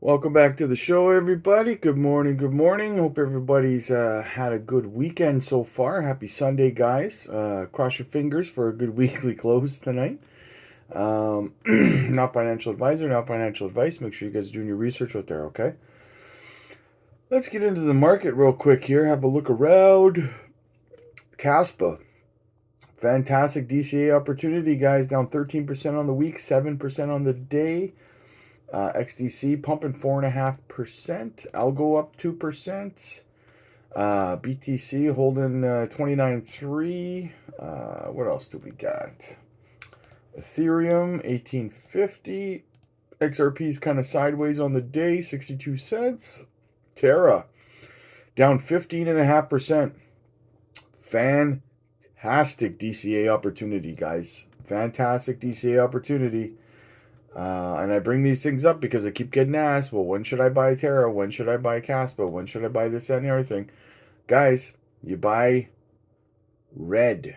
Welcome back to the show, everybody. Good morning. Good morning. Hope everybody's had a good weekend so far. Happy Sunday, guys. Cross your fingers for a good weekly close tonight. Not financial advisor, not financial advice. Make sure you guys are doing your research out there, okay? Let's get into the market real quick here. Have a look around. Kaspa. Fantastic DCA opportunity, guys. Down 13% on the week, 7% on the day. XDC pumping 4.5%. Algo up 2%. BTC holding 29.3. What else do we got? Ethereum 1850. XRP's kind of sideways on the day, 62 cents. Terra down 15.5%. Fantastic DCA opportunity, guys. Fantastic DCA opportunity. And I bring these things up because I keep getting asked, well, when should I buy Terra? When should I buy Kaspa? When should I buy this, that, and the other thing? Guys, you buy red,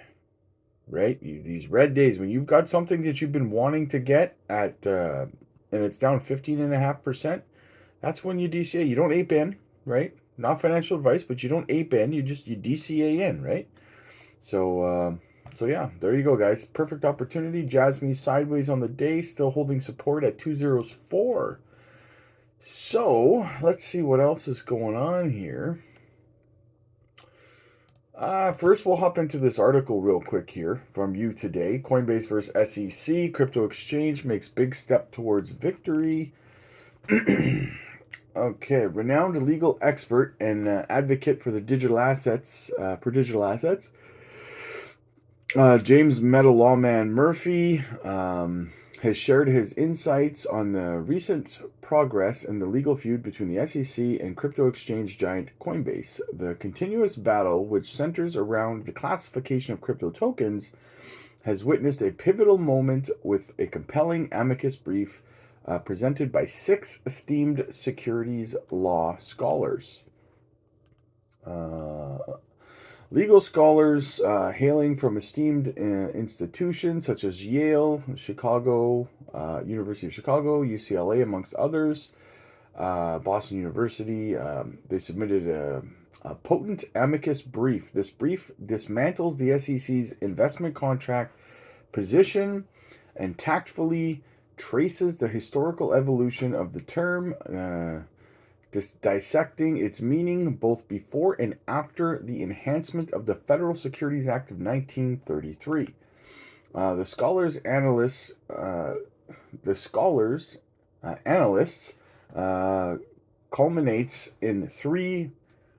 right? These red days, when you've got something that you've been wanting to get at, and it's down 15.5%, that's when you DCA. You don't ape in, right? Not financial advice, but you don't ape in. You DCA in, right? So yeah, there you go, guys. Perfect opportunity. Jasmine sideways on the day, still holding support at 204. So let's see what else is going on here. First, we'll hop into this article real quick here from you today. Coinbase versus SEC. Crypto exchange makes big step towards victory. Okay, renowned legal expert and advocate for digital assets, James Metal Lawman Murphy has shared his insights on the recent progress in the legal feud between the SEC and crypto exchange giant Coinbase. The continuous battle, which centers around the classification of crypto tokens, has witnessed a pivotal moment with a compelling amicus brief presented by 6 esteemed securities law scholars. Legal scholars hailing from esteemed institutions such as Yale, Chicago, University of Chicago, UCLA, amongst others, Boston University, they submitted a potent amicus brief. This brief dismantles the SEC's investment contract position and tactfully traces the historical evolution of the term, dissecting its meaning both before and after the enhancement of the Federal Securities Act of 1933. The scholars analysts culminates in 3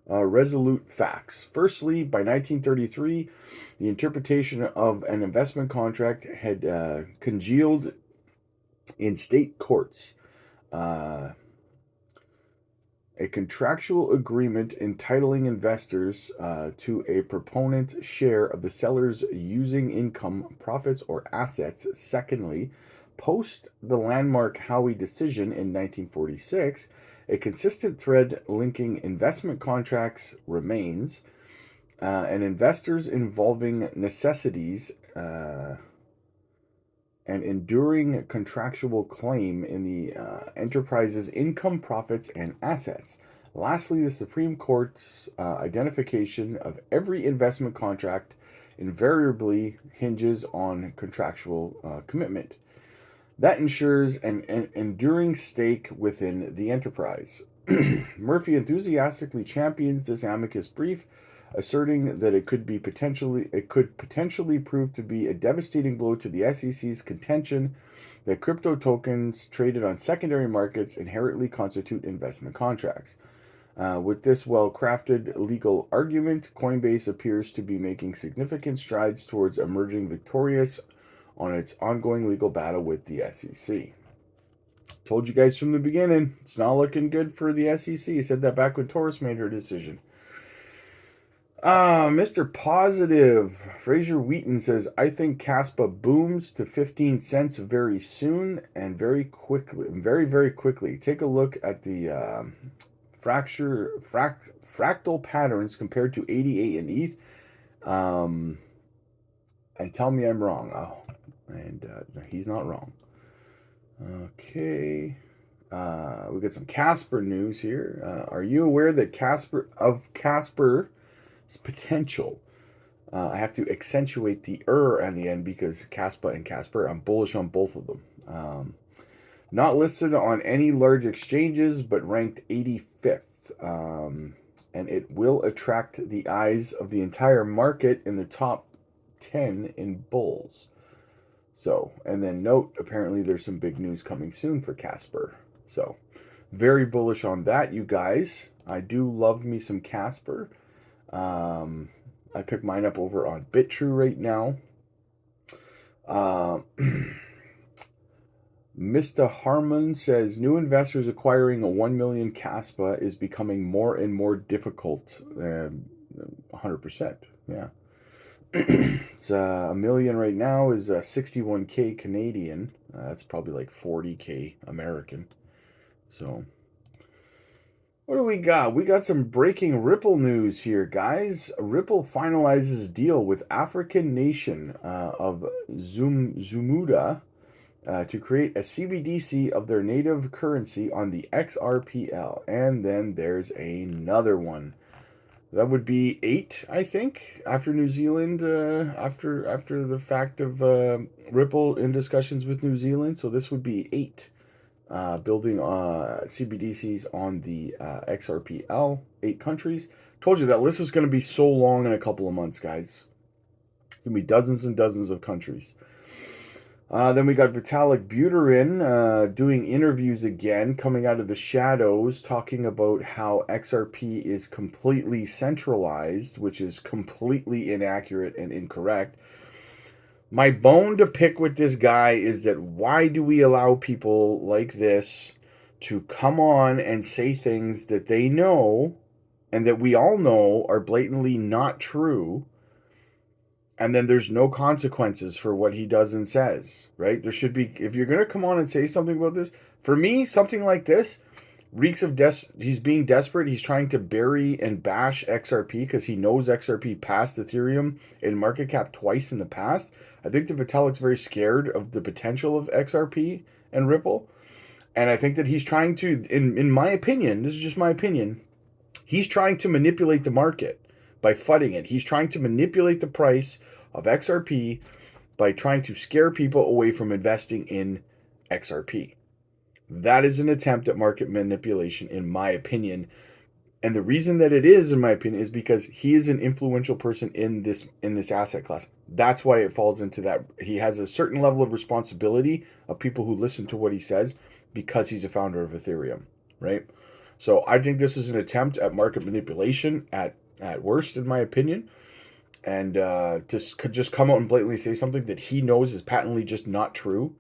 resolute facts. Firstly, by 1933, the interpretation of an investment contract had congealed in state courts. A contractual agreement entitling investors to a proponent share of the seller's using income, profits, or assets. Secondly, post the landmark Howey decision in 1946, a consistent thread linking investment contracts remains, and investors involving necessities an enduring contractual claim in the enterprise's income, profits, and assets. Lastly, the Supreme Court's identification of every investment contract invariably hinges on contractual commitment. That ensures an enduring stake within the enterprise. Murphy enthusiastically champions this amicus brief, asserting that it could potentially prove to be a devastating blow to the SEC's contention that crypto tokens traded on secondary markets inherently constitute investment contracts. With this well-crafted legal argument, Coinbase appears to be making significant strides towards emerging victorious on its ongoing legal battle with the SEC. Told you guys from the beginning, it's not looking good for the SEC. I said that back when Taurus made her decision. Mr. Positive, Fraser Wheaton says, I think Kaspa booms to 15 cents very soon and very quickly. Very quickly. Take a look at the fractal patterns compared to 88 and ETH. And tell me I'm wrong. Oh, and he's not wrong. Okay. We got some Kaspa news here. Are you aware that Kaspa's potential? I have to accentuate the at the end because Kaspa and Kasper, I'm bullish on both of them. Not listed on any large exchanges, but ranked 85th. And it will attract the eyes of the entire market in the top 10 in bulls. So, and then note, apparently there's some big news coming soon for Kasper. So, very bullish on that, you guys. I do love me some Kasper. I picked mine up over on BitTrue right now. Mr. Harmon says new investors acquiring a 1 million Kaspa is becoming more and more difficult. 100%. Yeah. It's a million right now is 61K Canadian. That's probably like 40K American. So, what do we got? We got some breaking Ripple news here, guys. Ripple finalizes deal with African nation of Zumuda to create a CBDC of their native currency on the XRPL. And then there's another one. That would be 8, I think, after New Zealand, after the fact of Ripple in discussions with New Zealand. So this would be 8, building CBDCs on the XRPL, 8 countries. Told you that list is going to be so long in a couple of months, guys. It's going to be dozens and dozens of countries. Then we got Vitalik Buterin doing interviews again, coming out of the shadows, talking about how XRP is completely centralized, which is completely inaccurate and incorrect. My bone to pick with this guy is that why do we allow people like this to come on and say things that they know and that we all know are blatantly not true? And then there's no consequences for what he does and says, right? There should be, if you're going to come on and say something about this, for me, something like this reeks of he's being desperate. He's trying to bury and bash XRP because he knows XRP passed Ethereum in market cap twice in the past. I think that Vitalik's very scared of the potential of XRP and Ripple. And I think that he's trying to, in my opinion, this is just my opinion, he's trying to manipulate the market by fudding it. He's trying to manipulate the price of XRP by trying to scare people away from investing in XRP. That is an attempt at market manipulation, in my opinion. And the reason that it is, in my opinion, is because he is an influential person in this asset class. That's why it falls into that. He has a certain level of responsibility of people who listen to what he says because he's a founder of Ethereum, right? So I think this is an attempt at market manipulation at worst, in my opinion. And could just come out and blatantly say something that he knows is patently just not true,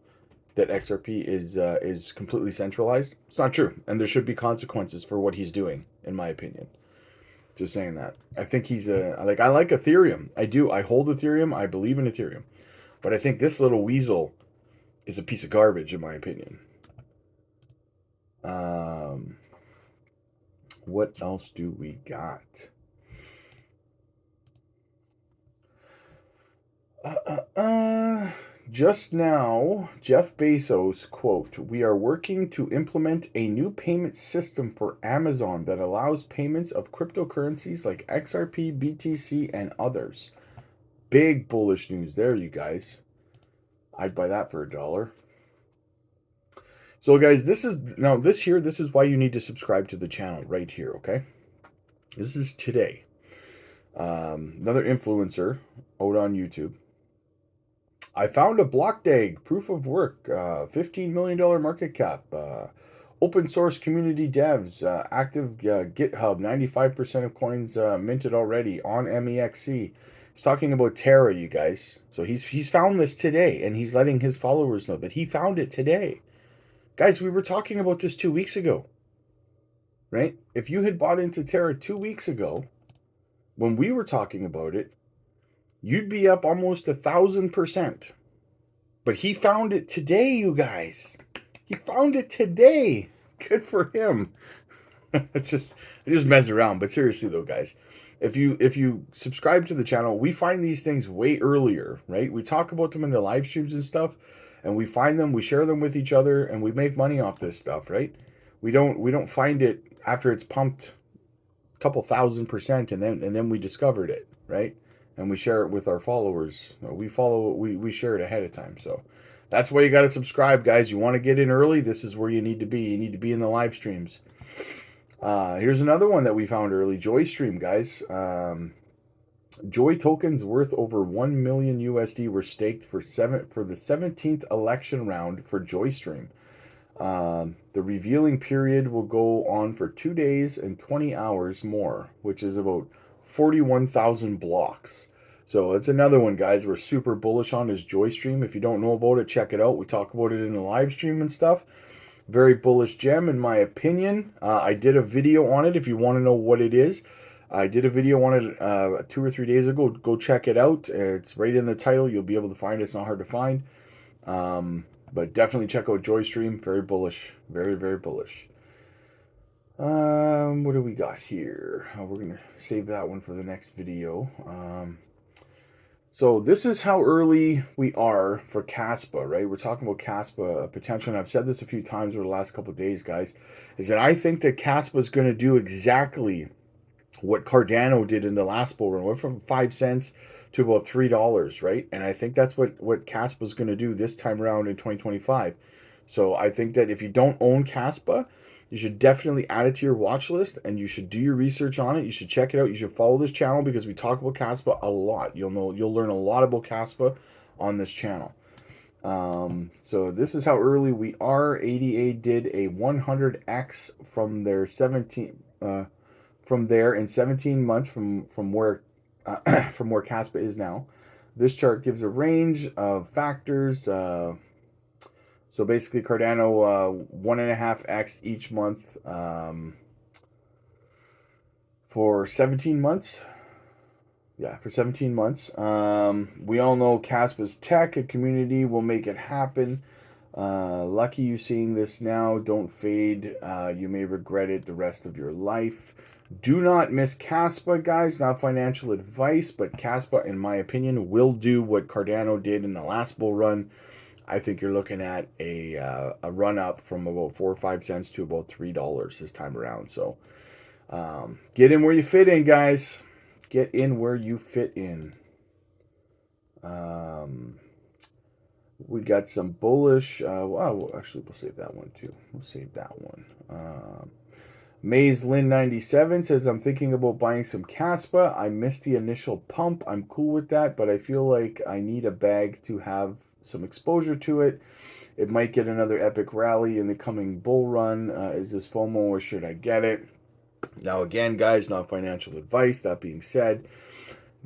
that XRP is completely centralized. It's not true, and there should be consequences for what he's doing, in my opinion. Just saying that. I think he's I like Ethereum. I do. I hold Ethereum. I believe in Ethereum. But I think this little weasel is a piece of garbage, in my opinion. What else do we got? Just now, Jeff Bezos, quote, "We are working to implement a new payment system for Amazon that allows payments of cryptocurrencies like XRP, BTC, and others." Big bullish news there, you guys. I'd buy that for $1. So, guys, this is why you need to subscribe to the channel right here, okay? This is today. Another influencer out on YouTube. I found a block DAG, proof of work, $15 million market cap, open source community devs, active GitHub, 95% of coins minted already on MEXC. He's talking about Terra, you guys. So he's found this today, and he's letting his followers know that he found it today. Guys, we were talking about this 2 weeks ago, right? If you had bought into Terra 2 weeks ago, when we were talking about it, you'd be up almost 1,000%. But he found it today, you guys. He found it today. Good for him. I just mess around. But seriously though, guys, if you subscribe to the channel, we find these things way earlier, right? We talk about them in the live streams and stuff. and we find them, we share them with each other, and we make money off this stuff, right? We don't find it after it's pumped a couple thousand% and then we discovered it, right? And we share it with our followers. We share it ahead of time. So that's why you got to subscribe, guys. You want to get in early, this is where you need to be. You need to be in the live streams. Here's another one that we found early. Joystream, guys. Joy tokens worth over 1 million USD were staked for the 17th election round for Joystream. The revealing period will go on for 2 days and 20 hours more, which is about 41,000 blocks. So that's another one, guys, we're super bullish on is Joystream. If you don't know about it, check it out. We talk about it in the live stream and stuff. Very bullish gem, in my opinion. I did a video on it if you want to know what it is. I did a video on it 2 or 3 days ago. Go check it out. It's right in the title. You'll be able to find it. It's not hard to find. But definitely check out Joystream. Very bullish. Very, very bullish. What do we got here? We're going to save that one for the next video. So this is how early we are for Kaspa, right? We're talking about Kaspa potential, and I've said this a few times over the last couple of days, guys, is that I think that Kaspa is going to do exactly what Cardano did in the last bull run. Went from 5 cents to about $3, right? And I think that's what Kaspa is going to do this time around in 2025. So I think that if you don't own Kaspa, you should definitely add it to your watch list, and you should do your research on it. You should check it out. You should follow this channel because we talk about Kaspa a lot. You'll learn a lot about Kaspa on this channel. So this is how early we are. ADA did a 100x from their 17 from there in 17 months from where from where Kaspa is now. This chart gives a range of factors. So basically, Cardano 1.5x each month for 17 months. Yeah, for 17 months. We all know Kaspa's tech. A community will make it happen. Lucky you seeing this now. Don't fade. You may regret it the rest of your life. Do not miss Kaspa, guys. Not financial advice, but Kaspa, in my opinion, will do what Cardano did in the last bull run. I think you're looking at a run up from about 4 or 5 cents to about $3 this time around. So get in where you fit in, guys. Get in where you fit in. We got some bullish. Well, actually, we'll save that one too. We'll save that one. Maze Lynn 97 says, I'm thinking about buying some Kaspa. I missed the initial pump. I'm cool with that, but I feel like I need a bag to have some exposure to it. It might get another epic rally in the coming bull run. Is this FOMO or should I get it? Now, again, guys, not financial advice. That being said,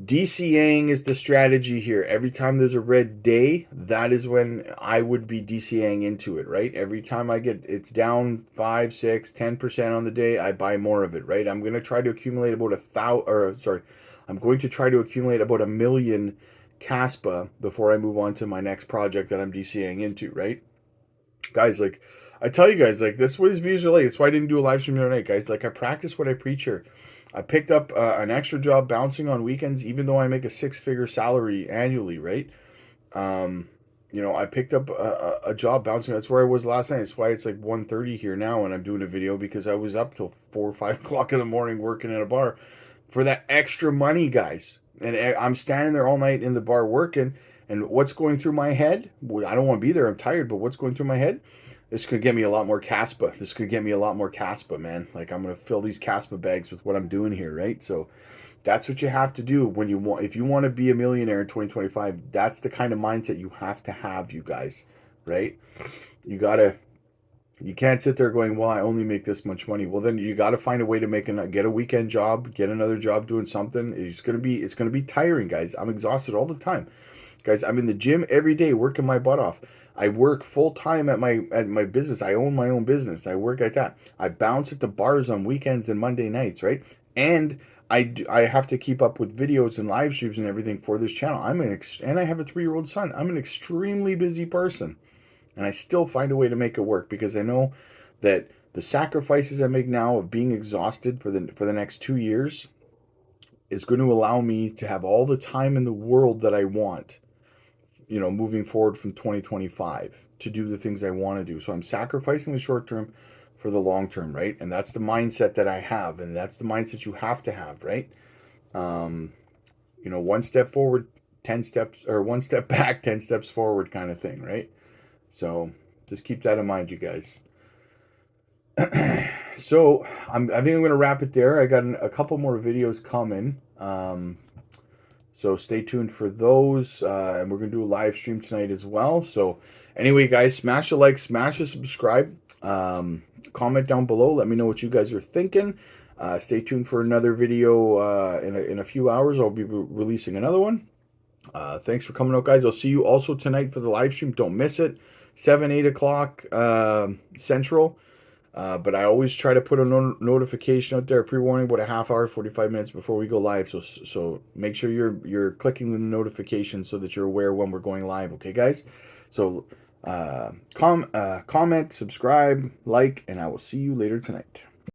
DCAing is the strategy here. Every time there's a red day, that is when I would be DCAing into it, right? Every time I get it's down 5, 6, 10% on the day, I buy more of it, right? I'm going to try to accumulate about I'm going to try to accumulate about 1 million Kaspa before I move on to my next project that I'm DCAing into, right? Guys, like, I tell you guys, like, this was visually, that's why I didn't do a live stream the other night, guys. Like, I practice what I preach here. I picked up an extra job bouncing on weekends, even though I make a 6-figure salary annually, right? I picked up a job bouncing. That's where I was last night. That's why it's like 1:30 here now, and I'm doing a video because I was up till 4 or 5 o'clock in the morning working at a bar for that extra money, guys. And I'm standing there all night in the bar working, and what's going through my head? I don't want to be there. I'm tired, but what's going through my head? This could get me a lot more Kaspa. This could get me a lot more Kaspa, man. Like, I'm going to fill these Kaspa bags with what I'm doing here, right? So that's what you have to do when you want. If you want to be a millionaire in 2025, that's the kind of mindset you have to have, you guys, right? You can't sit there going, well, I only make this much money. Well, then you got to find a way to get a weekend job, get another job doing something. It's going to be tiring, guys. I'm exhausted all the time. Guys, I'm in the gym every day working my butt off. I work full time at my business. I own my own business. I work like that. I bounce at the bars on weekends and Monday nights, right? And I have to keep up with videos and live streams and everything for this channel. And I have a 3-year-old son. I'm an extremely busy person, and I still find a way to make it work because I know that the sacrifices I make now of being exhausted for the next 2 years is going to allow me to have all the time in the world that I want moving forward from 2025 to do the things I want to do. So I'm sacrificing the short term for the long term, right? And that's the mindset that I have, and that's the mindset you have to have, right? Um, one step forward, 10 steps, or one step back, 10 steps forward kind of thing, right? So just keep that in mind, you guys. So I think I'm going to wrap it there. I got a couple more videos coming. So stay tuned for those. And we're going to do a live stream tonight as well. So anyway, guys, smash a like, smash a subscribe. Comment down below. Let me know what you guys are thinking. Stay tuned for another video in a few hours. I'll be releasing another one. Thanks for coming out, guys. I'll see you also tonight for the live stream. Don't miss it. 7, 8 o'clock Central. But I always try to put a notification out there, pre-warning, about a half hour, 45 minutes before we go live. So make sure you're clicking the notification so that you're aware when we're going live. Okay, guys? So comment, subscribe, like, and I will see you later tonight.